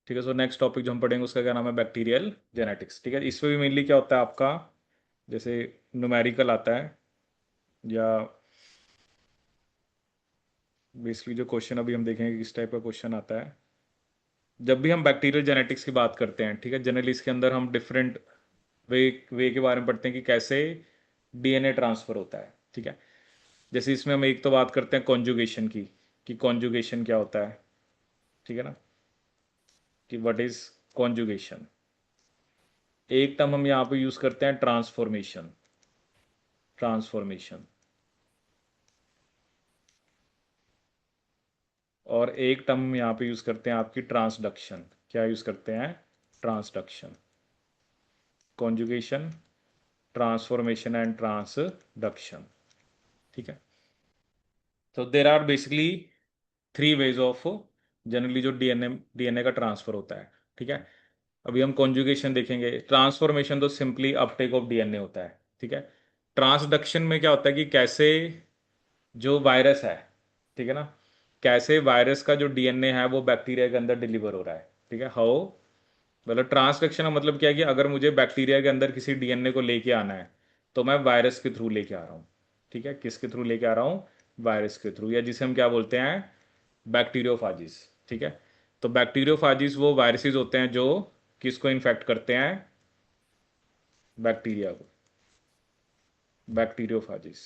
ठीक है। So next topic जो हम पढ़ेंगे उसका क्या नाम है, बैक्टीरियल जेनेटिक्स। ठीक है, इसमें भी मेनली क्या होता है आपका, जैसे न्यूमेरिकल आता है, या बेसिकली जो क्वेश्चन अभी हम देखेंगे किस टाइप का क्वेश्चन आता है। जब भी हम बैक्टीरियल जेनेटिक्स की बात करते हैं, ठीक है, जनरली इसके अंदर हम डिफरेंट वे वे के बारे में पढ़ते हैं कि कैसे डीएनए ट्रांसफर होता है। ठीक है, जैसे इसमें हम एक तो बात करते हैं कॉन्जुगेशन की, कि कॉन्जुगेशन क्या होता है। ठीक है ना, कि व्हाट इज कॉन्जुगेशन। एक टर्म हम यहाँ पे यूज करते हैं ट्रांसफॉर्मेशन, ट्रांसफॉर्मेशन। और एक टर्म हम यहाँ पे यूज करते हैं आपकी ट्रांसडक्शन। क्या यूज करते हैं, transduction. Conjugation, transformation and transduction. ठीक है, तो there are basically three ways of generally जो डीएनए का ट्रांसफर होता है। ठीक है, अभी हम कॉन्जुगेशन देखेंगे। ट्रांसफॉर्मेशन तो सिंपली अपटेक ऑफ डीएनए होता है। ठीक है, ट्रांसडक्शन में क्या होता है कि कैसे जो वायरस है, ठीक है ना, कैसे वायरस का जो डीएनए है वो बैक्टीरिया के अंदर डिलीवर हो रहा है। ठीक है, हाउ, मतलब ट्रांसडक्शन का मतलब क्या है कि अगर मुझे बैक्टीरिया के अंदर किसी डीएनए को लेके आना है तो मैं वायरस के थ्रू लेके आ रहा हूँ। ठीक है, किसके थ्रू लेके आ रहा हूँ, वायरस के थ्रू, या जिसे हम क्या बोलते हैं, बैक्टीरियोफाजिस। ठीक है, तो बैक्टीरियोफाजिस वो वायरसेस होते हैं जो किसको इन्फेक्ट करते हैं, बैक्टीरिया को, बैक्टीरियोफाजिस।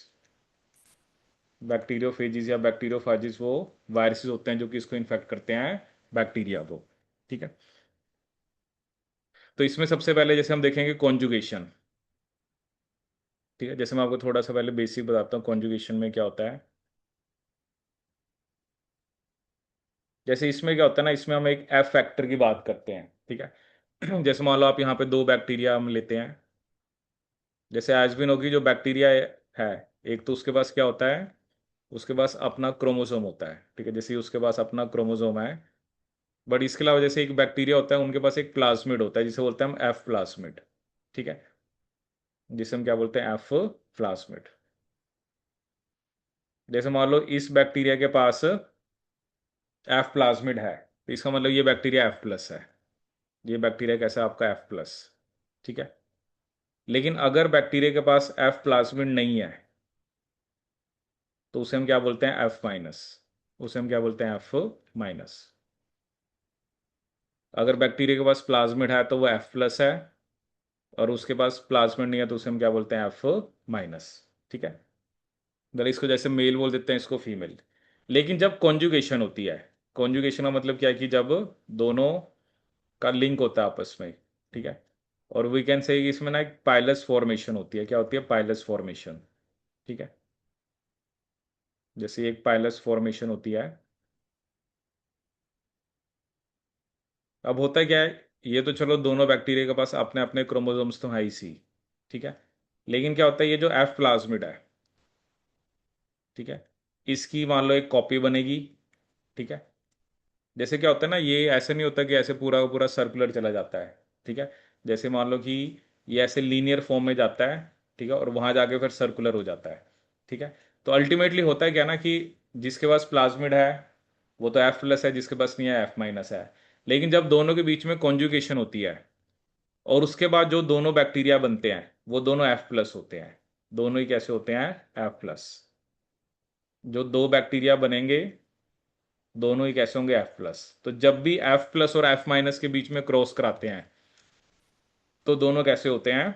बैक्टीरियोफेजिस या बैक्टीरियोफाजिस वो वायरसेस होते हैं जो किसको इन्फेक्ट करते हैं, बैक्टीरिया को। ठीक है, तो इसमें सबसे पहले जैसे हम देखेंगे कॉन्जुगेशन। ठीक है, जैसे मैं आपको थोड़ा सा पहले बेसिक बताता हूँ कॉन्जुगेशन में क्या होता है। जैसे इसमें क्या होता है ना, इसमें हम एक एफ फैक्टर की बात करते हैं। ठीक है, जैसे मान लो आप यहाँ पे दो बैक्टीरिया हम लेते हैं। जैसे एजबिनो की जो बैक्टीरिया है, एक तो उसके पास क्या होता है, उसके पास अपना क्रोमोसोम होता है। ठीक है, जैसे उसके पास अपना क्रोमोसोम है। बट इसके अलावा जैसे एक बैक्टीरिया होता है, उनके पास एक प्लाज्मिड होता है जिसे बोलते हैं हम एफ प्लाज्मिड। ठीक है, जिसे हम क्या बोलते हैं, एफ प्लाज्मिड। जैसे मान लो इस बैक्टीरिया के पास एफ प्लाज्मिड है, तो इसका मतलब ये बैक्टीरिया एफ प्लस है। ये बैक्टीरिया कैसा है आपका, एफ प्लस। ठीक है, लेकिन अगर बैक्टीरिया के पास एफ प्लाज्मिड नहीं है तो उसे हम क्या बोलते हैं, एफ माइनस। उसे हम क्या बोलते हैं, एफ माइनस। अगर बैक्टीरिया के पास प्लाज्मिड है तो वो एफ प्लस है, और उसके पास प्लाज्मिड नहीं है तो उसे हम क्या बोलते हैं, एफ माइनस। ठीक है, मतलब इसको जैसे मेल बोल देते हैं, इसको फीमेल। लेकिन जब कॉन्जुगेशन होती है, कॉन्जुगेशन का मतलब क्या है कि जब दोनों का लिंक होता है आपस में। ठीक है, और वी कैन से इसमें ना एक पाइलस फॉर्मेशन होती है। क्या होती है, पाइलस फॉर्मेशन। ठीक है, जैसे एक पाइलस फॉर्मेशन होती है। अब होता क्या है, ये तो चलो दोनों बैक्टीरिया के पास अपने अपने क्रोमोसोम्स तो है ही सी। ठीक है, लेकिन क्या होता है, ये जो एफ प्लाज्मिड है, ठीक है, इसकी मान लो एक कॉपी बनेगी। ठीक है, जैसे क्या होता है ना, ये ऐसे नहीं होता कि ऐसे पूरा का पूरा सर्कुलर चला जाता है। ठीक है, जैसे मान लो कि ये ऐसे लीनियर फॉर्म में जाता है। ठीक है, और वहां जाके फिर सर्कुलर हो जाता है। ठीक है, तो अल्टीमेटली होता है क्या ना कि जिसके पास प्लाज्मिड है वो तो एफ प्लस है, जिसके पास नहीं है एफ माइनस है। लेकिन जब दोनों के बीच में कॉन्जुगेशन होती है और उसके बाद जो दोनों बैक्टीरिया बनते हैं वो दोनों एफ प्लस होते हैं। दोनों ही कैसे होते हैं, एफ प्लस। जो दो बैक्टीरिया बनेंगे दोनों ही कैसे होंगे, एफ प्लस। तो जब भी एफ प्लस और एफ माइनस के बीच में क्रॉस कराते हैं तो दोनों कैसे होते हैं,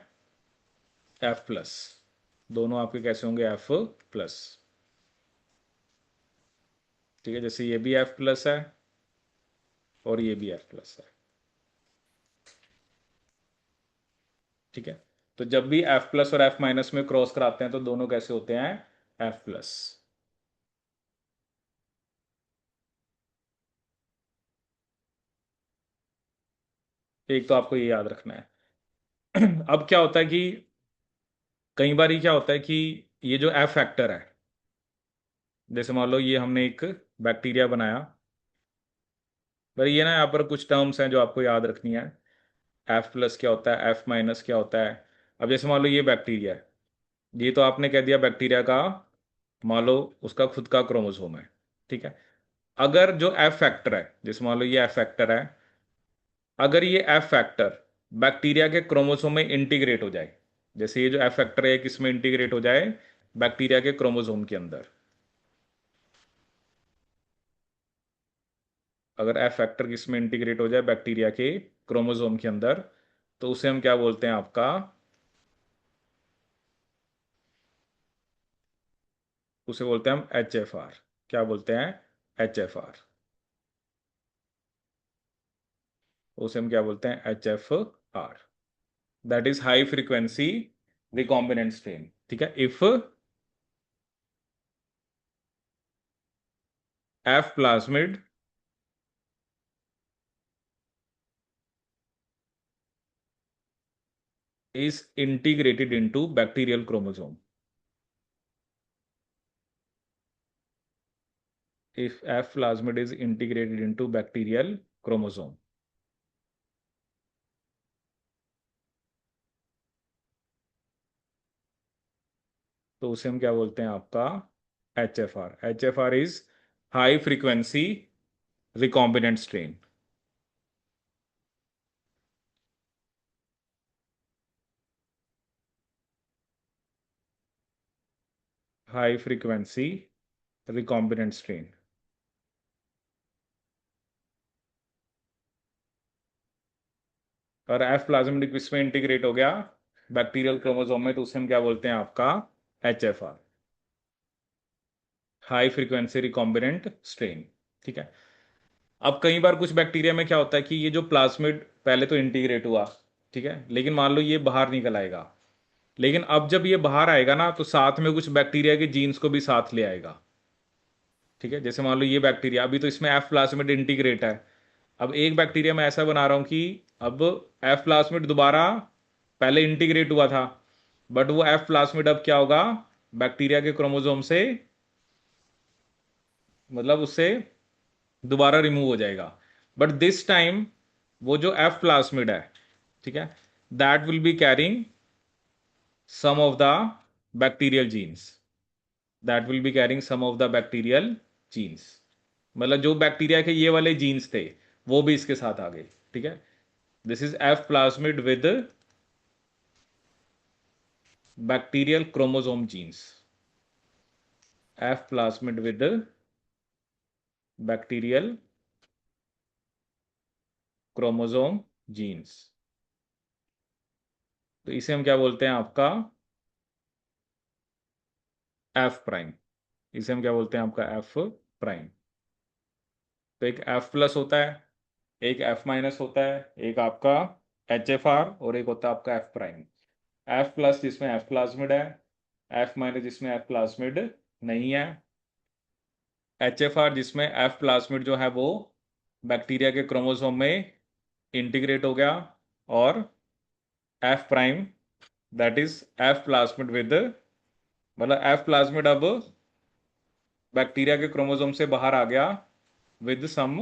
एफ प्लस। दोनों आपके कैसे होंगे, एफ प्लस। ठीक है, जैसे ये भी एफ प्लस है और ये भी एफ प्लस है। ठीक है, तो जब भी एफ प्लस और एफ माइनस में क्रॉस कराते हैं तो दोनों कैसे होते हैं, एफ प्लस। एक तो आपको ये याद रखना है। अब क्या होता है कि कई बार ये क्या होता है कि ये जो एफ फैक्टर है, जैसे मान लो ये हमने एक बैक्टीरिया बनाया, पर ये ना यहाँ पर कुछ टर्म्स हैं जो आपको याद रखनी है। एफ प्लस क्या होता है, एफ माइनस क्या होता है। अब जैसे मान लो ये बैक्टीरिया है, ये तो आपने कह दिया बैक्टीरिया का, मान लो उसका खुद का क्रोमोसोम है। ठीक है, अगर जो एफ फैक्टर है, जैसे मान लो ये एफ फैक्टर है, अगर ये एफ फैक्टर बैक्टीरिया के क्रोमोसोम में इंटीग्रेट हो जाए, जैसे ये जो एफ फैक्टर है किसमें इंटीग्रेट हो जाए, बैक्टीरिया के क्रोमोसोम के अंदर, अगर एफ फैक्टर किसमें इंटीग्रेट हो जाए बैक्टीरिया के क्रोमोसोम के अंदर, तो उसे हम क्या बोलते हैं आपका, उसे बोलते हैं हम एच एफ आर। क्या बोलते हैं? H F are. उसे हम क्या बोलते हैं? H F are. That is high frequency recombinant strain. ठीक है। If F plasmid is integrated into bacterial chromosome. If F plasmid is integrated into bacterial chromosome, तो उसे हम क्या बोलते हैं आपका? H F are. H F are is high frequency recombinant strain. High frequency recombinant strain. और F plasmid किसमें integrate हो गया? बैक्टीरियल क्रोमोसोम में, तो उसे हम क्या बोलते हैं आपका? H F are. High frequency recombinant strain. ठीक है। अब कई बार कुछ बैक्टीरिया में क्या होता है कि ये जो प्लाज्मिड पहले तो इंटीग्रेट हुआ, ठीक है, लेकिन मान लो ये बाहर निकल आएगा, लेकिन अब जब ये बाहर आएगा ना, तो साथ में कुछ बैक्टीरिया के जीन्स को भी साथ ले आएगा। ठीक है। जैसे मान लो ये बैक्टीरिया, अभी तो इसमें एफ प्लाज्मिड इंटीग्रेट है, अब एक बैक्टीरिया में ऐसा बना रहा हूं कि अब एफ प्लाज्मिड दोबारा पहले इंटीग्रेट हुआ था, बट वो एफ प्लाज्मिड अब क्या होगा? बैक्टीरिया के क्रोमोसोम से, मतलब उससे दोबारा रिमूव हो जाएगा। बट दिस टाइम वो जो एफ प्लाज्मिड है, ठीक है, that will be carrying some of the bacterial genes. That will be carrying some of the bacterial genes. मतलब जो बैक्टीरिया के ये वाले जीन्स थे, वो भी इसके साथ आ गए। ठीक है। This is F plasmid with bacterial chromosome genes. F plasmid with bacterial chromosome genes. तो इसे हम क्या बोलते हैं आपका? F prime. इसे हम क्या बोलते हैं आपका? F prime. तो एक एफ प्लस होता है, एक एफ माइनस होता है, एक आपका एच एफ आर, और एक होता है आपका एफ प्राइम। एफ प्लस जिसमें एफ प्लाज्मिड है, एफ माइनस जिसमें एफ प्लाज्मिड नहीं है, एच एफ आर जिसमें एफ प्लाज्मिड जो है वो बैक्टीरिया के क्रोमोसोम में इंटीग्रेट हो गया, और F prime that is F plasmid with, मतलब एफ प्लाज्मिड अब बैक्टीरिया के क्रोमोसोम से बाहर आ गया with some,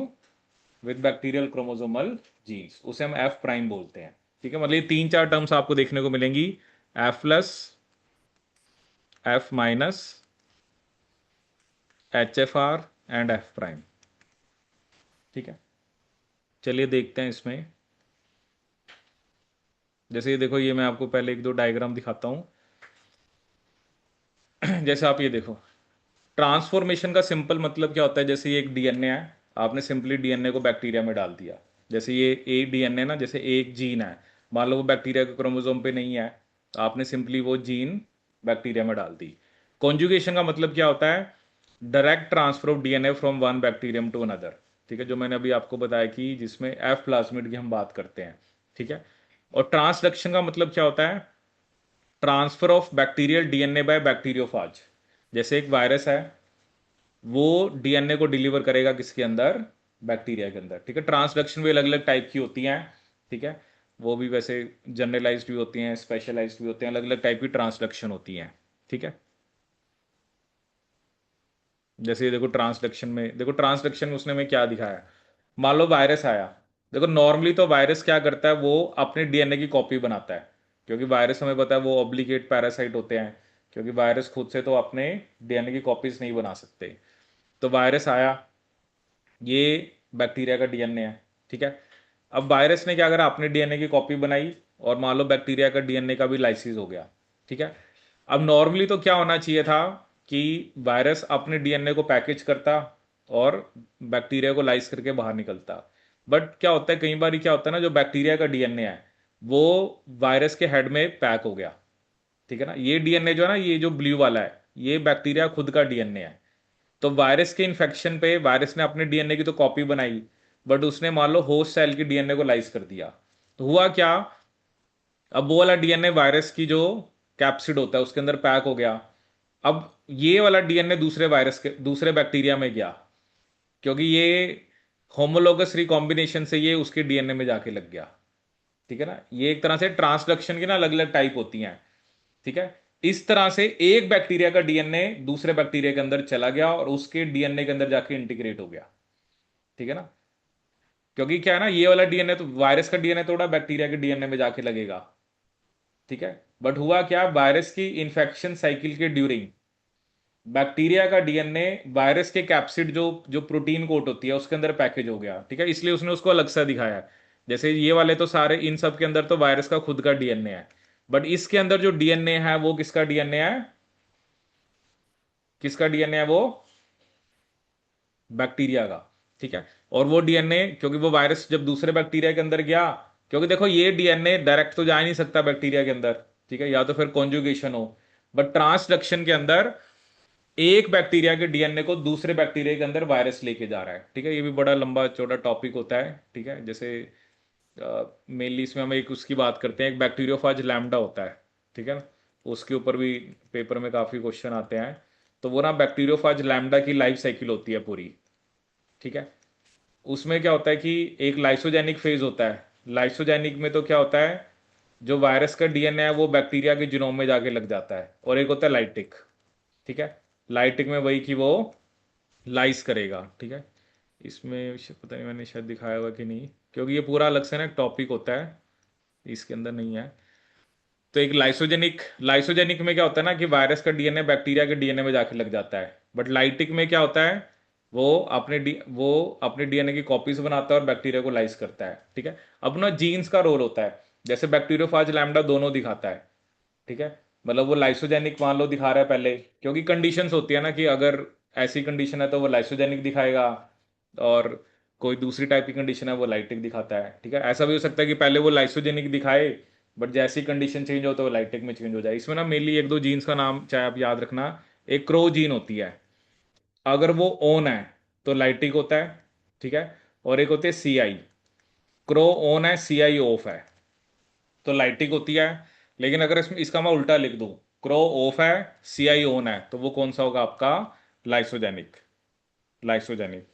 with bacterial chromosomal genes, उसे हम एफ प्राइम बोलते हैं। ठीक है। मतलब ये तीन चार टर्म्स आपको देखने को मिलेंगी, F plus, F minus, H F are and F prime. ठीक है। चलिए देखते हैं इसमें। जैसे ये देखो, ये मैं आपको पहले एक दो डायग्राम दिखाता हूँ। जैसे आप ये देखो, ट्रांसफॉर्मेशन का सिंपल मतलब क्या होता है? जैसे ये एक डीएनए है, आपने सिंपली डीएनए को बैक्टीरिया में डाल दिया। जैसे ये एक डीएनए ना, जैसे एक जीन है, मान लो वो बैक्टीरिया के क्रोमोसोम पे नहीं है, तो आपने सिंपली वो जीन बैक्टीरिया में डाल दी। कॉन्जुगेशन का मतलब क्या होता है? Direct transfer of DNA from one bacterium to another. ठीक है, जो मैंने अभी आपको बताया कि जिसमें एफ प्लाज्मिड की हम बात करते हैं। ठीक है। और ट्रांसडक्शन का मतलब क्या होता है? Transfer of bacterial DNA by bacteriophage. जैसे एक वायरस है, वो डीएनए को डिलीवर करेगा किसके अंदर? बैक्टीरिया के अंदर। ठीक है। ट्रांसडक्शन भी अलग अलग टाइप की होती हैं। ठीक है। वो भी वैसे जनरलाइज्ड भी होती हैं, स्पेशलाइज्ड भी होते हैं, अलग अलग टाइप की ट्रांसडक्शन होती हैं। ठीक है। जैसे ये देखो, ट्रांसडक्शन में देखो, ट्रांसडक्शन उसने में क्या दिखाया है। मान लो वायरस आया, देखो नॉर्मली तो वायरस क्या करता है, वो अपने डीएनए की कॉपी बनाता है, क्योंकि वायरस हमें पता है वो ऑब्लिगेट पैरासाइट होते हैं, क्योंकि वायरस खुद से तो अपने डीएनए की कॉपीज नहीं बना सकते। तो वायरस आया, ये बैक्टीरिया का डीएनए है। ठीक है। अब वायरस ने क्या करा, अपने डीएनए की कॉपी बनाई और मान लो बैक्टीरिया का डीएनए का भी लाइसिस हो गया। ठीक है। अब नॉर्मली तो क्या होना चाहिए था कि वायरस अपने डीएनए को पैकेज करता और बैक्टीरिया को लाइस करके बाहर निकलता। बट क्या होता है, कई बार क्या होता है ना, जो बैक्टीरिया का डीएनए है वो वायरस के हेड में पैक हो गया। ठीक है ना, ये डीएनए जो है ना, ये जो ब्लू वाला है, ये बैक्टीरिया खुद का डीएनए है। तो वायरस के इन्फेक्शन पे वायरस ने अपने डीएनए की तो कॉपी बनाई, बट उसने मान लो होस्ट सेल की डीएनए को लाइस कर दिया। तो हुआ क्या, अब वो वाला डीएनए वायरस की जो कैप्सिड होता है उसके अंदर पैक हो गया। अब ये वाला डीएनए दूसरे वायरस के दूसरे बैक्टीरिया में गया, क्योंकि ये होमोलोगस रिकॉम्बिनेशन से ये उसके डीएनए में जाके लग गया। ठीक है ना, ये एक तरह से ट्रांसडक्शन की ना अलग अलग टाइप होती हैं। ठीक है। इस तरह से एक बैक्टीरिया का डीएनए दूसरे बैक्टीरिया के अंदर चला गया और उसके डीएनए के अंदर जाके इंटीग्रेट हो गया। ठीक है ना, क्योंकि क्या है ना, ये वाला डीएनए तो वायरस का डीएनए थोड़ा बैक्टीरिया के डीएनए में जाके लगेगा। ठीक है। बट हुआ क्या, वायरस की इंफेक्शन साइकिल के ड्यूरिंग बैक्टीरिया का डीएनए वायरस के कैप्सिड जो जो प्रोटीन कोट होती है उसके अंदर पैकेज हो गया। ठीक है, इसलिए उसने उसको अलग सा दिखाया है। जैसे ये वाले तो सारे, इन सब के अंदर तो वायरस का खुद का डीएनए है, बट इसके अंदर जो डीएनए है वो किसका डीएनए है, किसका डीएनए है वो, बैक्टीरिया का। ठीक है। और वो डीएनए, क्योंकि वो वायरस जब दूसरे बैक्टीरिया के अंदर गया, क्योंकि देखो ये डीएनए डायरेक्ट तो जा ही नहीं सकता बैक्टीरिया के अंदर। ठीक है, या तो फिर कॉन्जुगेशन हो, बट ट्रांसडक्शन के अंदर एक बैक्टीरिया के डीएनए को दूसरे बैक्टीरिया के अंदर वायरस लेके जा रहा है। ठीक है, ये भी बड़ा लंबा चौड़ा टॉपिक होता है। ठीक है, जैसे मेनली इसमें हम एक उसकी बात करते हैं, एक बैक्टीरियोफाज लैम्डा होता है। ठीक है ना, उसके ऊपर भी पेपर में काफ़ी क्वेश्चन आते हैं। तो वो ना बैक्टीरियोफाज लैम्डा की लाइफ साइकिल होती है पूरी। ठीक है। उसमें क्या होता है कि एक लाइसोजेनिक फेज होता है। लाइसोजेनिक में तो क्या होता है, जो वायरस का डीएनए है वो बैक्टीरिया के जीनोम में जाके लग जाता है, और एक होता है लाइटिक। ठीक है, लाइटिक में वही कि वो लाइस करेगा। ठीक है, इसमें पता नहीं मैंने शायद दिखाया हुआ कि नहीं, क्योंकि ये पूरा अलग से ना टॉपिक होता है, इसके अंदर नहीं है। तो एक लाइसोजेनिक, लाइसोजेनिक में क्या होता है ना कि वायरस का डीएनए बैक्टीरिया के डीएनए में जाके लग जाता है। बट लाइटिक में क्या होता है, वो अपने डीएनए की कॉपीज बनाता है और बैक्टीरिया को लाइस करता है। ठीक है, अब ना जीन्स का रोल होता है, जैसे बैक्टीरियोफाज लैम्डा दोनों दिखाता है। ठीक है, मतलब वो लाइसोजेनिक मान लो दिखा रहा है पहले, क्योंकि कंडीशंस होती है ना कि अगर ऐसी कंडीशन है तो वो लाइसोजेनिक दिखाएगा, और कोई दूसरी टाइप की कंडीशन है वो लाइटिक दिखाता है। ठीक है, ऐसा भी हो सकता है कि पहले वो लाइसोजेनिक दिखाए, बट जैसी कंडीशन चेंज हो तो वो लाइटिक में चेंज हो जाए। इसमें ना मेनली एक दो जीन्स का नाम चाहे आप याद रखना। एक क्रो जीन होती है, अगर वो ऑन है तो लाइटिक होता है। ठीक है, और एक होती है सी आई, क्रो ऑन है सी आई ऑफ है तो लाइटिक होती है। लेकिन अगर इसमें इसका मैं उल्टा लिख दूं, क्रो ऑफ है सी आई ऑन है, तो वो कौन सा होगा आपका, लाइसोजेनिक। लाइसोजेनिक।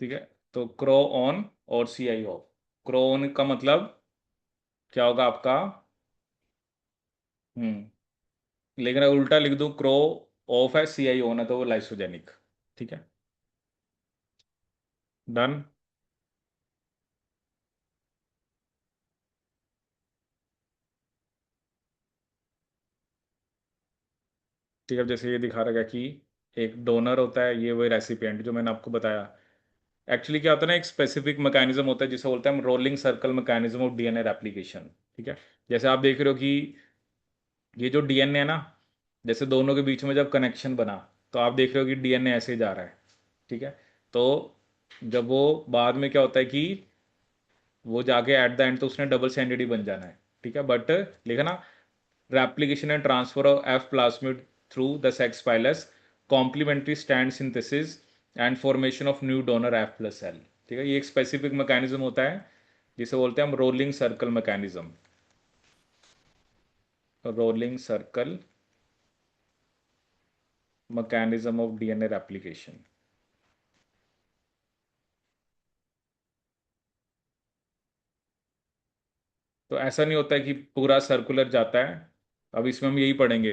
ठीक है, तो क्रो ऑन और सी आई ऑफ। क्रो ऑन का मतलब क्या होगा आपका, लेकिन अगर उल्टा लिख दूं, क्रो ऑफ है सी आई ऑन है, तो वो लाइसोजेनिक। ठीक है, डन। ठीक है, जैसे ये दिखा रखा है कि एक डोनर होता है, ये वही रेसिपिएंट जो मैंने आपको बताया। एक्चुअली क्या होता है ना, एक स्पेसिफिक मैकेनिज्म होता है जिसे बोलते हैं हम rolling circle mechanism of DNA replication. ठीक है, जैसे आप देख रहे हो कि ये जो डीएनए है ना, जैसे दोनों के बीच में जब कनेक्शन बना, तो आप देख रहे हो कि डीएनए ऐसे जा रहा है। ठीक है, तो जब वो बाद में क्या होता है कि वो जाके एट द एंड तो उसने डबल स्टैंडर्ड बन जाना है। ठीक है, बट लिखा ना, replication and transfer of F plasmid through the sex phylus, complementary strand synthesis and formation of new donor F plus cell। ठीक है, ये एक स्पेसिफिक मैकेनिज्म होता है जिसे बोलते हैं हम rolling circle mechanism. Rolling circle mechanism of DNA replication. तो ऐसा नहीं होता है कि पूरा सर्कुलर जाता है। अब इसमें हम यही पढ़ेंगे,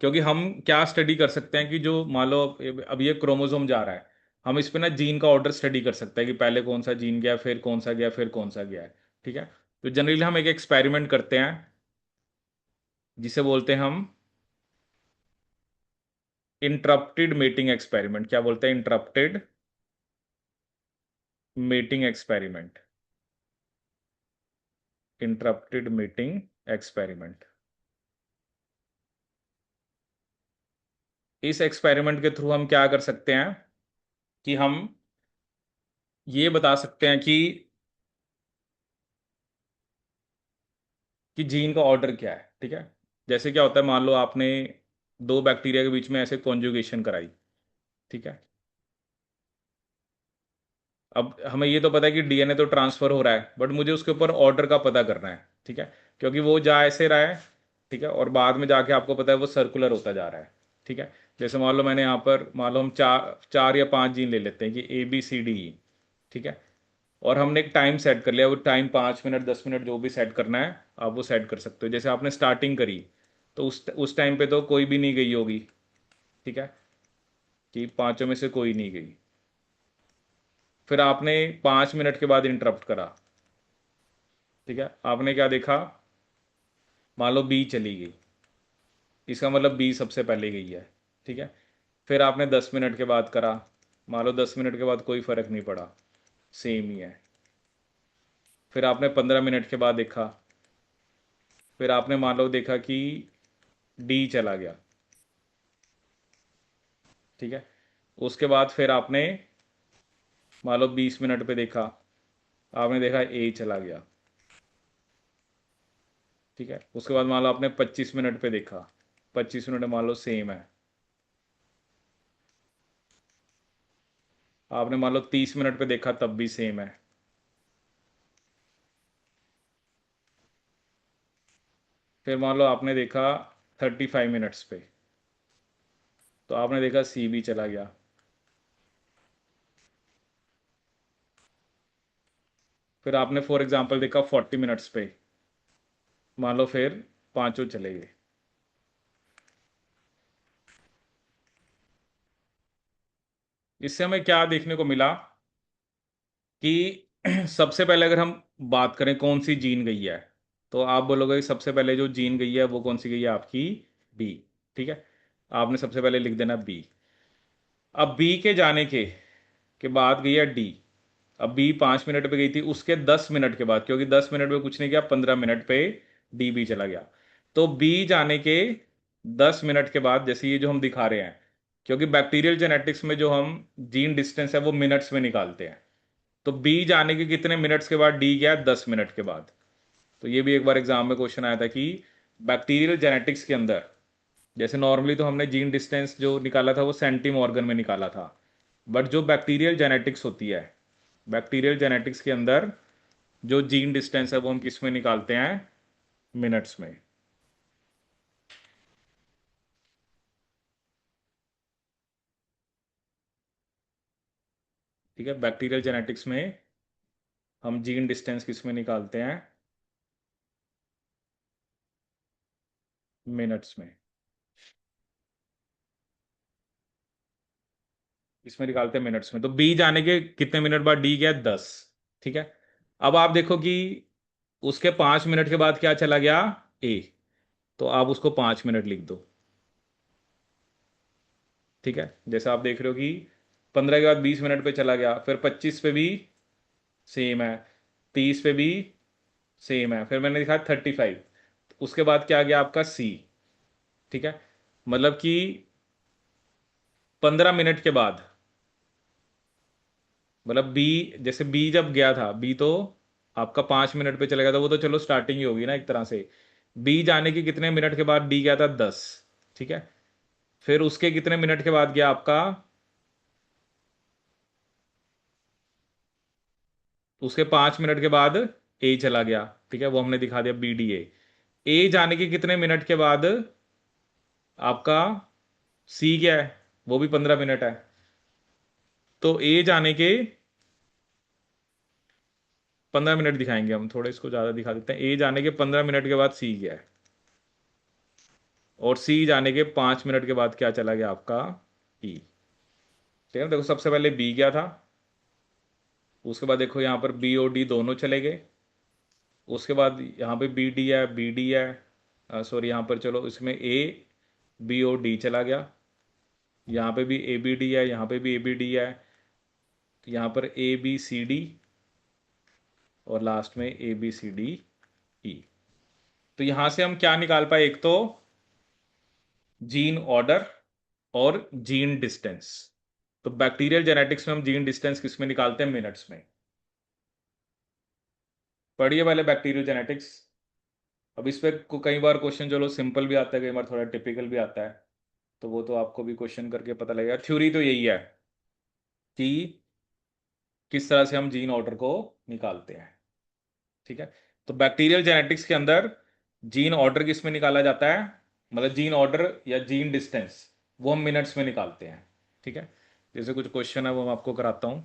क्योंकि हम क्या स्टडी कर सकते हैं कि जो मान लो अब ये क्रोमोसोम जा रहा है, हम इस पे ना जीन का ऑर्डर स्टडी कर सकते हैं कि पहले कौन सा जीन गया, फिर कौन सा गया, फिर कौन सा गया है। ठीक है। तो जनरली हम एक एक्सपेरिमेंट करते हैं जिसे बोलते हैं हम इंटरप्टेड मेटिंग एक्सपेरिमेंट। क्या बोलते हैं? Interrupted mating experiment. Interrupted mating experiment. इस एक्सपेरिमेंट के थ्रू हम क्या कर सकते हैं कि हम ये बता सकते हैं कि जीन का ऑर्डर क्या है। ठीक है। जैसे क्या होता है, मान लो आपने दो बैक्टीरिया के बीच में ऐसे कॉन्जुगेशन कराई। ठीक है। अब हमें ये तो पता है कि डीएनए तो ट्रांसफर हो रहा है, बट मुझे उसके ऊपर ऑर्डर का पता करना है। ठीक है। क्योंकि वो जा ऐसे रहा है। ठीक है। और बाद में जाके आपको पता है वो सर्कुलर होता जा रहा है। ठीक है। जैसे मान लो मैंने यहाँ पर, मान लो हम चार चार या पांच जीन ले लेते हैं कि ABCDE। ठीक है। और हमने एक टाइम सेट कर लिया, वो टाइम 5 मिनट 10 मिनट जो भी सेट करना है आप वो सेट कर सकते हो। जैसे आपने स्टार्टिंग करी तो उस टाइम पे तो कोई भी नहीं गई होगी। ठीक है। कि पांचों में से कोई नहीं गई। फिर आपने 5 मिनट के बाद इंटरप्ट करा। ठीक है। आपने क्या देखा? मान लो बी चली गई, इसका मतलब बी सबसे पहले गई है। ठीक है। फिर आपने 10 मिनट के बाद करा, मान लो 10 मिनट के बाद कोई फर्क नहीं पड़ा, सेम ही है। फिर आपने 15 मिनट के बाद देखा, फिर आपने मान लो देखा कि डी चला गया। ठीक है। उसके बाद फिर आपने मान लो 20 मिनट पे देखा, आपने देखा ए चला गया। ठीक है। उसके बाद मान लो आपने 25 मिनट पे देखा, 25 मिनट मान लो सेम है। आपने मान लो 30 मिनट पे देखा, तब भी सेम है। फिर मान लो आपने देखा 35 मिनट्स पे, तो आपने देखा सी भी चला गया। फिर आपने फॉर एग्जांपल देखा 40 मिनट्स पे, मान लो फिर पांचों चले गए। इससे हमें क्या देखने को मिला कि सबसे पहले अगर हम बात करें कौन सी जीन गई है, तो आप बोलोगे कि सबसे पहले जो जीन गई है वो कौन सी गई है आपकी? बी। ठीक है। आपने सबसे पहले लिख देना बी। अब बी के जाने के बाद गई है डी। अब बी 5 मिनट पे गई थी, उसके 10 मिनट के बाद, क्योंकि 10 मिनट में कुछ नहीं किया, 15 मिनट पे डी भी चला गया। तो बी जाने के 10 मिनट के बाद, जैसे ये जो हम दिखा रहे हैं, क्योंकि बैक्टीरियल जेनेटिक्स में जो हम जीन डिस्टेंस है वो मिनट्स में निकालते हैं, तो बी जाने के कितने मिनट्स के बाद डी गया? 10 मिनट के बाद। तो ये भी एक बार एग्जाम में क्वेश्चन आया था कि बैक्टीरियल जेनेटिक्स के अंदर, जैसे नॉर्मली तो हमने जीन डिस्टेंस जो निकाला था वो सेंटीमॉर्गन में निकाला था, बट जो बैक्टीरियल जेनेटिक्स होती है, बैक्टीरियल जेनेटिक्स के अंदर जो जीन डिस्टेंस है वो हम किस में निकालते हैं? मिनट्स में। ठीक है। बैक्टीरियल जेनेटिक्स में हम जीन डिस्टेंस किस में निकालते हैं? मिनट्स में। इसमें निकालते हैं मिनट्स में। तो बी जाने के कितने मिनट बाद डी गया? 10। ठीक है। अब आप देखो कि उसके 5 मिनट के बाद क्या चला गया? ए। तो आप उसको 5 मिनट लिख दो। ठीक है। जैसे आप देख रहे हो कि 15 के बाद 20 मिनट पे चला गया, फिर 25 पे भी सेम है, 30 पे भी सेम है, फिर मैंने लिखा 35। उसके बाद क्या आ गया आपका? सी। ठीक है। मतलब कि 15 मिनट के बाद, मतलब बी, जैसे बी जब गया था, बी तो आपका 5 मिनट पे चला गया था, वो तो चलो स्टार्टिंग ही होगी ना एक तरह से। बी जाने के कितने मिनट के बाद डी गया था? 10। ठीक है। फिर उसके कितने मिनट के बाद गया आपका? उसके 5 मिनट के बाद ए चला गया। ठीक है। वो हमने दिखा दिया BDA। ए जाने के कितने मिनट के बाद आपका सी क्या है? वो भी 15 मिनट है। तो ए जाने के 15 मिनट दिखाएंगे हम, थोड़े इसको ज़्यादा दिखा देते हैं। ए जाने के 15 मिनट के बाद सी गया है, और सी जाने के 5 मिनट के बाद क्या चला गया आपका, ई। ठीक है, देखो सबसे पहले बी गया था, उसके बाद देखो यहाँ पर बी और डी दोनों चले गए, उसके बाद यहाँ पे बी डी है, बी डी है, सॉरी यहाँ पर चलो इसमें ए बी और डी चला गया, यहाँ पे भी ए बी डी है, यहाँ पे भी ए बी डी है, यहाँ पर ए बी सी डी, और लास्ट में A B C D E. तो यहां से हम क्या निकाल पाए, एक तो जीन ऑर्डर और जीन डिस्टेंस। तो बैक्टीरियल जेनेटिक्स में हम जीन डिस्टेंस किस में निकालते हैं, मिनट्स में। पढ़िए पहले बैक्टीरियल जेनेटिक्स। अब इस पे कई बार क्वेश्चन चलो सिंपल भी आता है, कई बार थोड़ा टिपिकल भी आता है, तो वो तो आपको भी क्वेश्चन करके पता लगेगा। थ्योरी तो यही है कि किस तरह से हम जीन ऑर्डर को निकालते हैं। ठीक है, तो बैक्टीरियल जेनेटिक्स के अंदर जीन ऑर्डर किस में निकाला जाता है, मतलब जीन ऑर्डर या जीन डिस्टेंस, वो हम मिनट्स में निकालते हैं। ठीक है, जैसे कुछ क्वेश्चन है वो मैं आपको कराता हूं।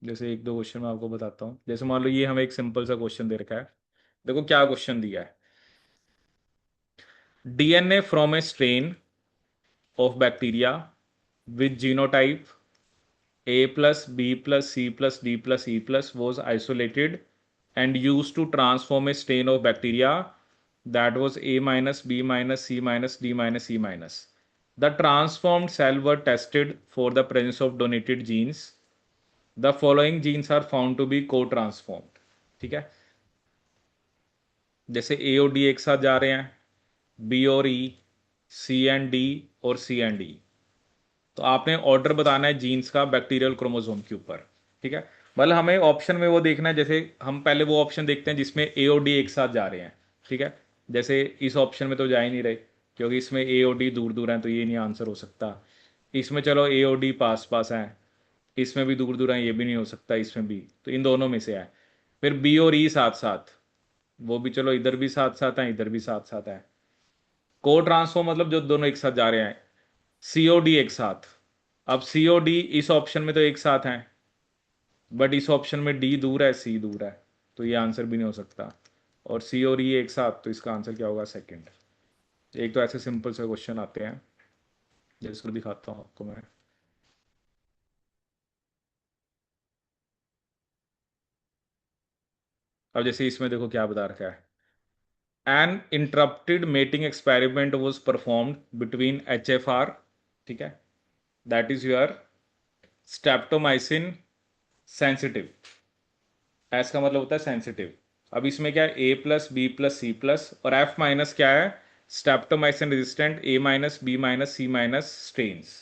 जैसे एक दो क्वेश्चन मैं आपको बताता हूँ। जैसे मान लो ये हमें एक सिंपल सा क्वेश्चन दे रखा है, देखो क्या क्वेश्चन दिया है। DNA from a strain of bacteria with genotype A plus B plus C plus D plus E plus was isolated and used to transform a strain of bacteria that was A minus B minus C minus D minus E minus. The transformed cell were tested for the presence of donated genes. The following genes are found to be co-transformed. ठीक है, जैसे ए और D एक साथ जा रहे हैं, B और ई, सी एंड डी और सी एंड ई। तो आपने ऑर्डर बताना है जीन्स का बैक्टीरियल क्रोमोसोम के ऊपर। ठीक है, मतलब हमें ऑप्शन में वो देखना है, जैसे हम पहले वो ऑप्शन देखते हैं जिसमें ए और डी एक साथ जा रहे हैं। ठीक है, जैसे इस ऑप्शन में तो जा ही नहीं रहे, क्योंकि इसमें ए और डी दूर दूर हैं, तो ये नहीं आंसर हो सकता। इसमें चलो ए और डी पास पास हैं, इसमें भी दूर दूर हैं, ये भी नहीं हो सकता, इसमें भी, तो इन दोनों में से है। फिर बी और ई साथ साथ, वो भी चलो इधर भी साथ साथ हैं, इधर भी साथ साथ है। को ट्रांसफॉर्म मतलब जो दोनों एक साथ जा रहे हैं, सीओडी एक साथ। अब सीओडी इस ऑप्शन में तो एक साथ हैं, बट इस ऑप्शन में डी दूर है, सी दूर है, तो ये आंसर भी नहीं हो सकता। और सी और ई एक साथ, तो इसका आंसर क्या होगा, सेकंड। एक तो ऐसे सिंपल से क्वेश्चन आते हैं, जिसको दिखाता हूँ आपको मैं। अब जैसे इसमें देखो क्या बता रखा है, an interrupted mating experiment was performed between H F R, ठीक है, that is your streptomycin sensitive. S का मतलब होता है सेंसिटिव। अब इसमें क्या है, A plus B plus C plus, और एफ माइनस क्या है, streptomycin resistant A minus B minus C minus strains.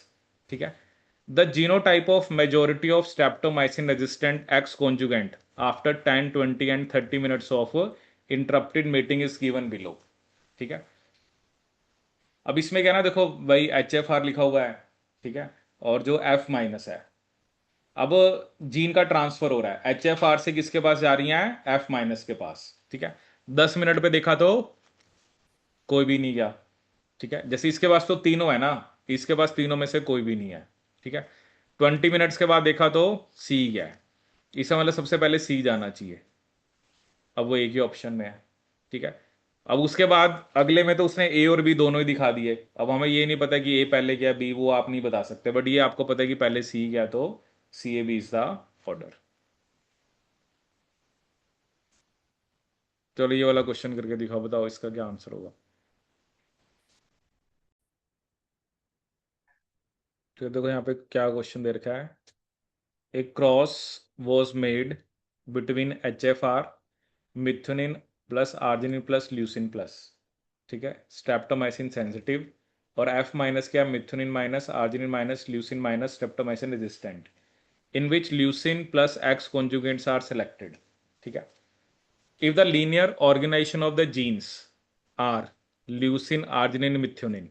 ठीक है, the genotype of majority of streptomycin resistant ex conjugant after 10 20 and 30 minutes of interrupted meeting is given below. ठीक है, अब इसमें क्या ना, देखो भाई एच एफ आर लिखा हुआ है, ठीक है, और जो एफ माइनस है, अब जीन का ट्रांसफर हो रहा है, एच एफ आर से किसके पास जा रही है, एफ माइनस के पास। ठीक है, 10 मिनट पे देखा तो कोई भी नहीं गया। ठीक है, जैसे इसके पास तो तीनों है ना, इसके पास तीनों में से कोई भी नहीं है। ठीक है, 20 मिनट्स के बाद देखा तो सी गया है, इसका मतलब सबसे पहले सी जाना चाहिए। अब वो एक ही ऑप्शन में है। ठीक है, अब उसके बाद अगले में तो उसने ए और बी दोनों ही दिखा दिए। अब हमें ये नहीं पता कि ए पहले क्या बी, वो आप नहीं बता सकते, बट ये आपको पता है कि पहले सी गया, तो C A B is the order. चलो ये वाला क्वेश्चन करके दिखाओ, बताओ इसका क्या आंसर होगा। तो देखो यहाँ पे क्या क्वेश्चन दे रखा है, a cross was made between H F R methionine plus arginine plus leucine plus. ठीक है, स्ट्रेप्टोमाइसिन सेंसिटिव, और एफ माइनस क्या, methionine minus arginine minus leucine minus streptomycin resistant, in which leucine plus ex conjugants are selected. ठीक है, if the linear organization of the genes are leucine arginine methionine,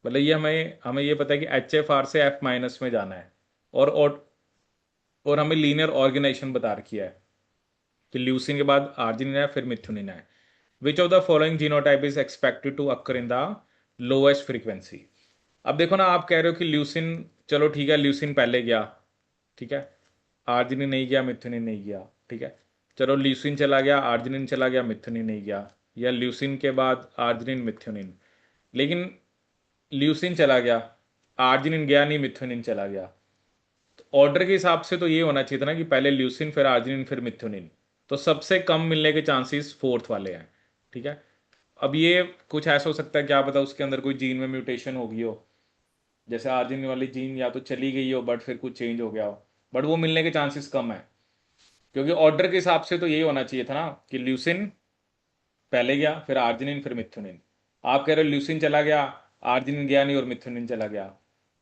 मतलब ये हमें हमें ये पता है कि एच एफ आर से एफ माइनस में जाना है, और हमें लीनियर ऑर्गेनाइजेशन बता रखी है कि ल्यूसिन के बाद आर्जिनिन है, फिर मिथ्योनिन है। Which of the following genotype is expected to occur in the lowest frequency. अब देखो ना, आप कह रहे हो कि ल्यूसिन चलो ठीक है, ल्यूसिन पहले गया, ठीक है, आर्जिनिन नहीं गया, मिथ्योनिन नहीं गया, ठीक है। चलो ल्यूसिन चला गया, आर्जिनिन चला गया, मिथ्योनिन नहीं गया, या ल्यूसिन के बाद आर्जिनिन मिथ्योनिन। लेकिन ल्यूसिन चला गया, आर्जिनिन गया नहीं, मिथ्योनिन चला गया। तो ऑर्डर के हिसाब से तो ये होना चाहिए था ना कि पहले ल्यूसिन फिर आर्जिनिन फिर मिथ्योनिन। तो सबसे कम मिलने के चांसेस फोर्थ वाले हैं, ठीक है। अब ये कुछ ऐसा हो सकता है, क्या पता उसके अंदर कोई जीन में म्यूटेशन हो गई हो, जैसे आर्जिनिन वाली जीन या तो चली गई हो बट फिर कुछ चेंज हो गया हो, बट वो मिलने के चांसेस कम है। क्योंकि ऑर्डर के हिसाब से तो यही होना चाहिए था ना कि ल्यूसिन पहले गया, फिर आर्जिनिन, फिर मिथ्योनिन। आप कह रहे हो ल्यूसिन चला गया, आर्जिनिन गया नहीं और मिथ्योनिन चला गया।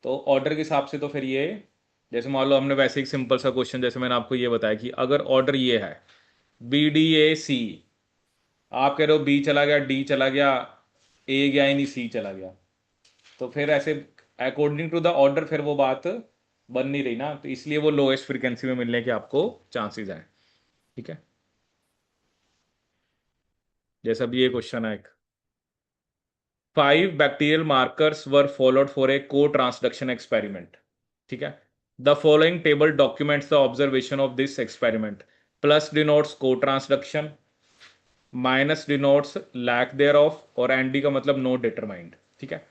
तो ऑर्डर के हिसाब से तो फिर ये, जैसे मान लो हमने वैसे एक सिंपल सा क्वेश्चन, जैसे मैंने आपको ये बताया कि अगर ऑर्डर ये है BDAC, आप कह रहे हो बी चला गया, डी चला गया, ए गया ही नहीं, सी चला गया, तो फिर ऐसे अकॉर्डिंग टू द ऑर्डर फिर वो बात बन नहीं रही ना, तो इसलिए वो लोएस्ट फ्रीक्वेंसी में मिलने के आपको चांसेस हैं, ठीक है। जैसा भी ये क्वेश्चन है एक, 5 bacterial markers were followed for a cotransduction experiment, ठीक है। The following table documents the observation of this experiment. Plus denotes cotransduction, minus denotes lack thereof, और एनडी का मतलब नो डिटरमाइंड, ठीक है।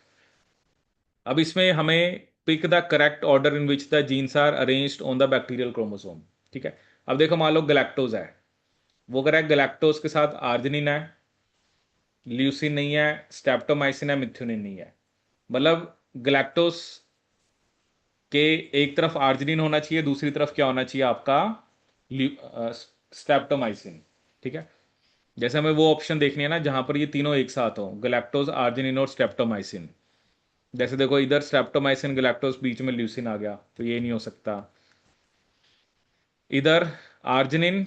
अब इसमें हमें pick the correct order in which the genes are arranged on the bacterial chromosome, ठीक है। अब देखो मान लो गैलेक्टोज है, वो कह रहा है गैलेक्टोज के साथ आर्जिनिन है, ल्यूसिन नहीं है, स्ट्रेप्टोमाइसिन है, मिथ्योनिन नहीं है। मतलब गैलेक्टोज के एक तरफ आर्जिनिन होना चाहिए, दूसरी तरफ क्या होना चाहिए आपका, स्ट्रेप्टोमाइसिन, ठीक है। जैसे हमें वो ऑप्शन देखनी है ना जहां पर ये तीनों एक साथ हो, गैलेक्टोज, आर्जिनिन और स्ट्रेप्टोमाइसिन। जैसे देखो इधर स्ट्रेप्टोमाइसिन गैलेक्टोज, बीच में ल्यूसिन आ गया, तो ये नहीं हो सकता। इधर आर्जिनिन,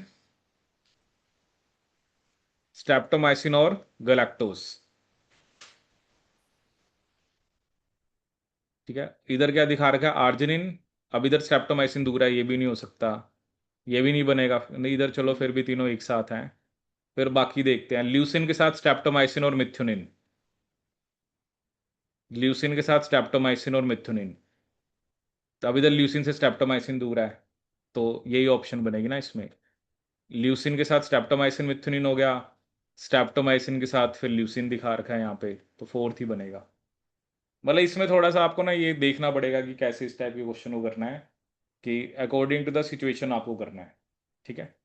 स्ट्रेप्टोमाइसिन और गैलेक्टोज, ठीक है। इधर क्या दिखा रखा है, आर्जिनिन, अब इधर स्ट्रेप्टोमाइसिन दूसरा है, ये भी नहीं हो सकता, ये भी नहीं बनेगा, नहीं इधर चलो फिर भी तीनों एक साथ हैं। फिर बाकी देखते हैं, ल्यूसिन के साथ स्ट्रेप्टोमाइसिन और मिथ्योनिन, ल्यूसिन के साथ स्ट्रेप्टोमाइसिन और मिथ्योनिन, तो अब इधर ल्यूसिन से स्ट्रेप्टोमाइसिन दूर है, तो यही ऑप्शन बनेगी ना इसमें। ल्यूसिन के साथ स्ट्रेप्टोमाइसिन मिथ्योनिन हो गया, स्ट्रेप्टोमाइसिन के साथ फिर ल्यूसिन दिखा रखा है यहाँ पे, तो फोर्थ ही बनेगा। मतलब इसमें थोड़ा सा आपको ना ये देखना पड़ेगा कि कैसे इस टाइप के क्वेश्चन को करना है, कि अकॉर्डिंग टू द सिचुएशन आपको करना है, ठीक है।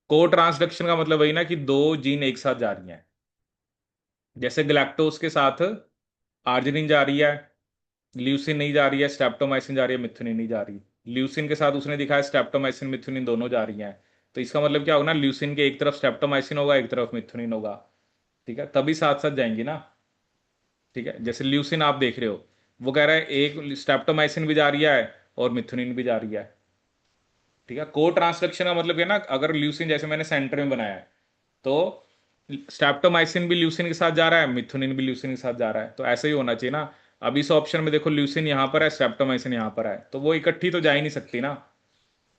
को ट्रांसडक्शन का मतलब वही ना कि दो जीन एक साथ जा रही हैं, जैसे गैलेक्टोज के साथ आर्जिनिन जा रही है, ल्यूसिन नहीं जा रही है, स्ट्रेप्टोमाइसिन जा रही है, मिथ्योनिन नहीं जा रही। ल्यूसिन के साथ उसने दिखाया स्ट्रेप्टोमाइसिन मिथ्योनिन दोनों जा रही हैं, तो इसका मतलब क्या होगा ना, ल्यूसिन के एक तरफ स्ट्रेप्टोमाइसिन होगा, एक तरफ मिथ्योनिन होगा, ठीक है, तभी साथ साथ जाएंगी ना, ठीक है। जैसे ल्यूसिन आप देख रहे हो, वो कह रहा है एक स्ट्रेप्टोमाइसिन भी जा रही है और मिथ्योनिन भी जा रही है, ठीक है। को ट्रांसडक्शन का मतलब ये ना, अगर ल्यूसिन जैसे मैंने सेंटर में बनाया है, तो स्ट्रेप्टोमाइसिन भी ल्यूसिन के साथ जा रहा है, मिथ्योनिन भी ल्यूसिन के साथ जा रहा है, तो ऐसा ही होना चाहिए ना। अब इस ऑप्शन में देखो ल्यूसिन यहां पर है, स्ट्रेप्टोमाइसिन यहां पर है, तो वो इकट्ठी तो जा ही नहीं सकती ना।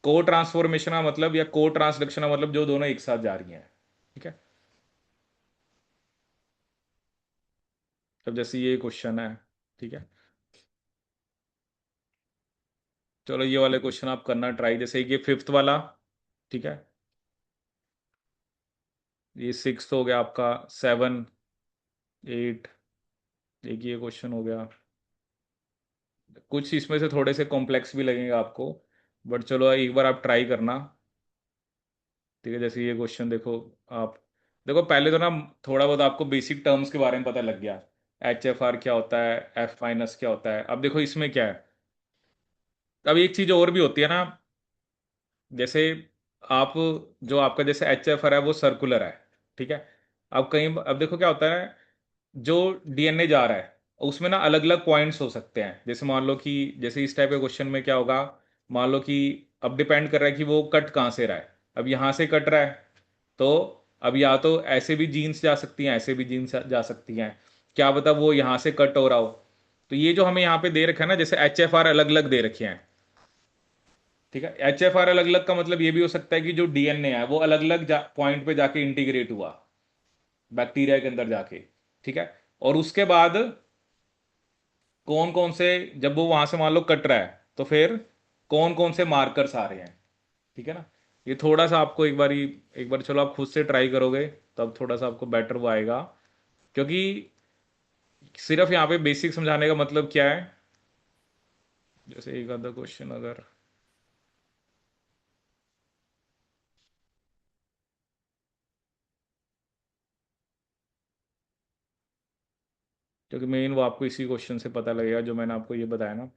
को ट्रांसफॉर्मेशन का मतलब या को ट्रांसडक्शन का मतलब जो दोनों एक साथ जा रही हैं, ठीक है। अब जैसे ये क्वेश्चन है, ठीक है, चलो ये वाले क्वेश्चन आप करना ट्राई, जैसे ये फिफ्थ वाला, ठीक है, ये सिक्स हो गया आपका, 7, 8, एक ये क्वेश्चन हो गया। कुछ इसमें से थोड़े से कॉम्प्लेक्स भी लगेंगे आपको, बट चलो एक बार आप ट्राई करना, ठीक है। जैसे ये क्वेश्चन देखो, आप देखो पहले तो ना थोड़ा बहुत आपको बेसिक टर्म्स के बारे में पता लग गया, HFR क्या होता है, F- क्या होता है। अब देखो इसमें क्या है, अब एक चीज और भी होती है ना, जैसे आप, जो आपका जैसे HFR है वो सर्कुलर है, ठीक है। अब कहीं, अब देखो क्या होता है, जो DNA जा रहा है उसमें ना अलग अलग पॉइंट्स हो सकते हैं, जैसे मान लो कि जैसे इस टाइप के क्वेश्चन में क्या होगा, मान लो कि अब डिपेंड कर रहा है कि वो कट कहाँ से रहा है। अब यहाँ से कट रहा है, तो अब या तो ऐसे भी जीन्स जा सकती हैं, ऐसे भी जीन्स जा सकती हैं, क्या पता वो यहाँ से कट हो रहा हो। तो ये जो हमें यहाँ पे दे रखा है ना, जैसे HFR अलग अलग दे रखे हैं, ठीक है। HFR अलग अलग का मतलब ये भी हो सकता है कि जो DNA है वो अलग अलग पॉइंट पे जाके इंटीग्रेट हुआ बैक्टीरिया के अंदर जाके, ठीक है। और उसके बाद कौन कौन से, जब वो वहां से मान लो कट रहा है, तो फिर कौन कौन से मार्कर्स आ रहे हैं, ठीक है ना। ये थोड़ा सा आपको एक बार चलो आप खुद से ट्राई करोगे तब थोड़ा सा आपको बेटर वो आएगा, क्योंकि सिर्फ यहाँ पे बेसिक समझाने का मतलब क्या है, जैसे एक आधा क्वेश्चन अगर, क्योंकि मेन वो आपको इसी क्वेश्चन से पता लगेगा जो मैंने आपको ये बताया ना।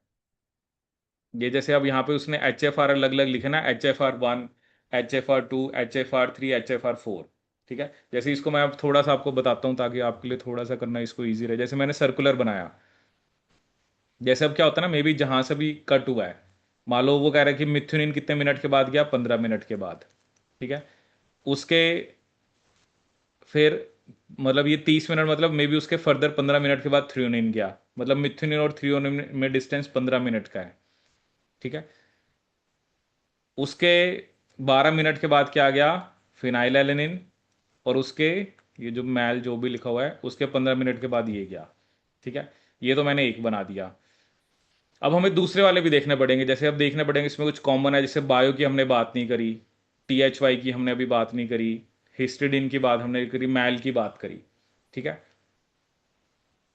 ये जैसे अब यहाँ पे उसने HFR अलग अलग लिखे ना, HFR 1, HFR 2, HFR 3, HFR 4, ठीक है। जैसे इसको मैं अब थोड़ा सा आपको बताता हूँ ताकि आपके लिए थोड़ा सा करना इसको ईजी रहे। जैसे मैंने सर्कुलर बनाया, जैसे अब क्या होता है ना, मे बी जहां से भी कट हुआ है, मान लो वो कह रहा है कि मिथुनिन कितने मिनट के बाद गया, 15 मिनट के बाद, ठीक है। उसके फिर मतलब ये 30 मिनट, मतलब मे बी उसके फर्दर 15 मिनट के बाद थ्रियोनिन गया, मतलब मिथुनिन और थ्रियोनिन में डिस्टेंस 15 मिनट का है, ठीक है। उसके 12 मिनट के बाद क्या आ गया, फिनाइलएलेनिन, और उसके ये जो मैल जो भी लिखा हुआ है उसके 15 मिनट के बाद ये गया, ठीक है। ये तो मैंने एक बना दिया। अब हमें दूसरे वाले भी देखने पड़ेंगे, जैसे अब देखने पड़ेंगे इसमें कुछ कॉमन है, जैसे बायो की हमने बात नहीं करी, THY की हमने अभी बात नहीं करी, हिस्टिडिन की बात हमने करी, मैल की बात करी, ठीक है।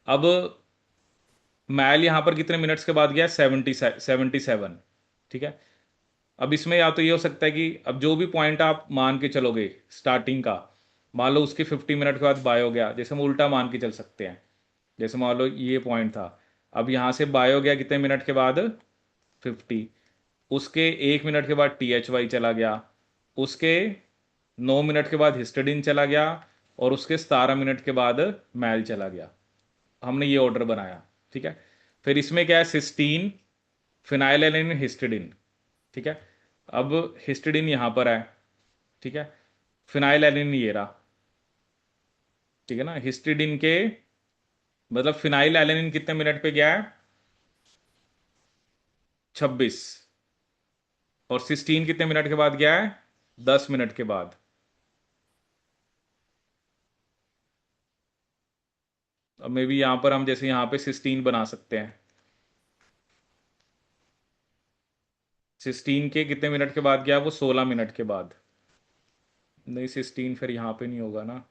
अब मैल यहां पर कितने मिनट्स के बाद गया, 77, ठीक है। अब इसमें या तो ये हो सकता है कि अब जो भी पॉइंट आप मान के चलोगे स्टार्टिंग का, मान लो उसके 50 मिनट के बाद बायो गया, जैसे हम उल्टा मान के चल सकते हैं। जैसे मान लो ये पॉइंट था, अब यहां से बायो गया कितने मिनट के बाद, 50, उसके 1 मिनट के बाद THY चला गया, उसके 9 मिनट के बाद हिस्टडीन चला गया, और उसके 17 मिनट के बाद मैल चला गया। हमने ये ऑर्डर बनाया, ठीक है। फिर इसमें क्या है, सिस्टीन, फिनाइलएलेनिन, हिस्टडीन, ठीक है। अब हिस्टडीन यहां पर है, ठीक है। फिनाइलएलेनिन ये रहा, ठीक है ना। हिस्टडीन के मतलब फिनाइलएलेनिन कितने मिनट पे गया है, 26, और सिस्टीन कितने मिनट के बाद गया है, 10 मिनट के बाद। अब मे बी यहां पर हम जैसे यहां पे सिस्टीन बना सकते हैं, सिस्टीन के कितने मिनट के बाद गया, वो 16 मिनट के बाद। नहीं, सिस्टीन फिर यहां पे नहीं होगा ना,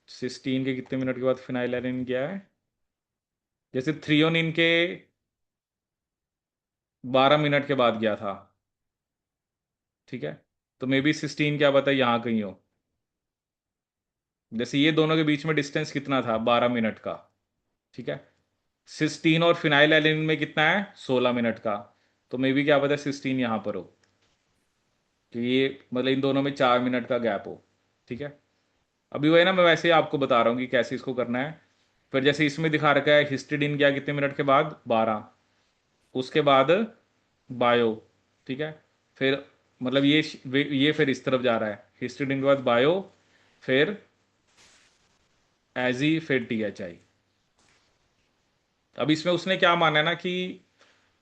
सिस्टीन के कितने मिनट के बाद फिनाइलएलेनिन गया है, जैसे थ्रियोनिन के 12 मिनट के बाद गया था, ठीक है। तो मे बी सिस्टीन क्या पता यहाँ कहीं हो, जैसे ये दोनों के बीच में डिस्टेंस कितना था, 12 मिनट का, ठीक है। सिस्टीन और फिनाइलएलेनिन में कितना है, 16 मिनट का। तो मे बी क्या पता सिस्टीन यहाँ पर हो, कि ये मतलब इन दोनों में 4 मिनट का गैप हो, ठीक है। अभी वो है ना, मैं वैसे ही आपको बता रहा हूँ कि कैसे इसको करना है। फिर जैसे इसमें दिखा रखा है हिस्टिडिन गया कितने मिनट के बाद, 12, उसके बाद बायो, ठीक है। फिर मतलब ये फिर इस तरफ जा रहा है, हिस्टिडिन के बाद बायो, फिर एजी, फिर THI। अब इसमें उसने क्या माना है ना कि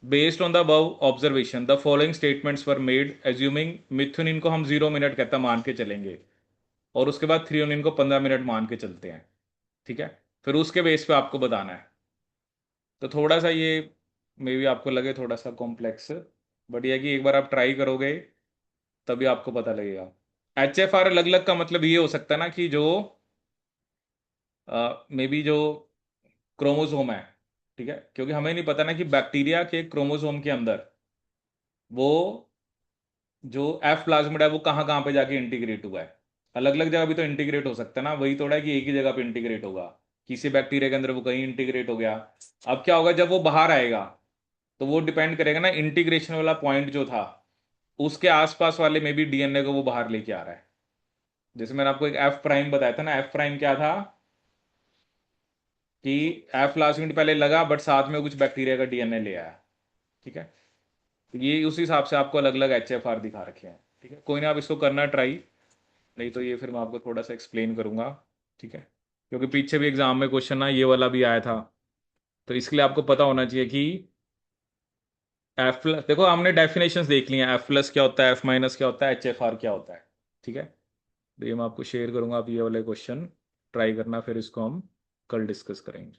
based on the above observation the following statements were made assuming, मिथुनिन को हम 0 मिनट कहता मान के चलेंगे, और उसके बाद थ्रियोनिन को 15 मिनट मान के चलते हैं, ठीक है। फिर उसके बेस पे आपको बताना है। तो थोड़ा सा ये मे भी आपको लगे थोड़ा सा कॉम्प्लेक्स, बट ये है कि एक बार आप ट्राई करोगे तभी आपको पता लगेगा। HFR अलग अलग का मतलब ये हो सकता है ना कि जो मे बी जो क्रोमोसोम है, ठीक है, क्योंकि हमें नहीं पता ना कि बैक्टीरिया के क्रोमोसोम के अंदर वो जो एफ प्लाज्मिड है वो कहाँ कहाँ पे जाके इंटीग्रेट हुआ है। अलग अलग जगह भी तो इंटीग्रेट हो सकता है ना, वही थोड़ा है कि एक ही जगह पे इंटीग्रेट होगा, किसी बैक्टीरिया के अंदर वो कहीं इंटीग्रेट हो गया। अब क्या होगा जब वो बाहर आएगा, तो वो डिपेंड करेगा ना, इंटीग्रेशन वाला पॉइंट जो था उसके आसपास वाले में भी DNA को वो बाहर लेके आ रहा है। जैसे मैंने आपको एक एफ प्राइम बताया था ना, एफ प्राइम क्या था कि एफ प्लाज्मिड पहले लगा बट साथ में कुछ बैक्टीरिया का DNA ले आया, ठीक है। तो ये उस हिसाब से आपको अलग अलग HFR दिखा रखे हैं, ठीक है। कोई ना, आप इसको करना ट्राई, नहीं तो ये फिर मैं आपको थोड़ा सा एक्सप्लेन करूंगा, ठीक है। क्योंकि पीछे भी एग्जाम में क्वेश्चन ना ये वाला भी आया था, तो इसके लिए आपको पता होना चाहिए कि एफ प्लस, देखो हमने डेफिनेशंस देख ली हैं, एफ प्लस क्या होता है, एफ माइनस क्या होता है, HFR क्या होता है, ठीक है। तो ये मैं आपको शेयर करूंगा, आप ये वाले क्वेश्चन ट्राई करना, फिर इसको हम कल डिस्कस करेंगे।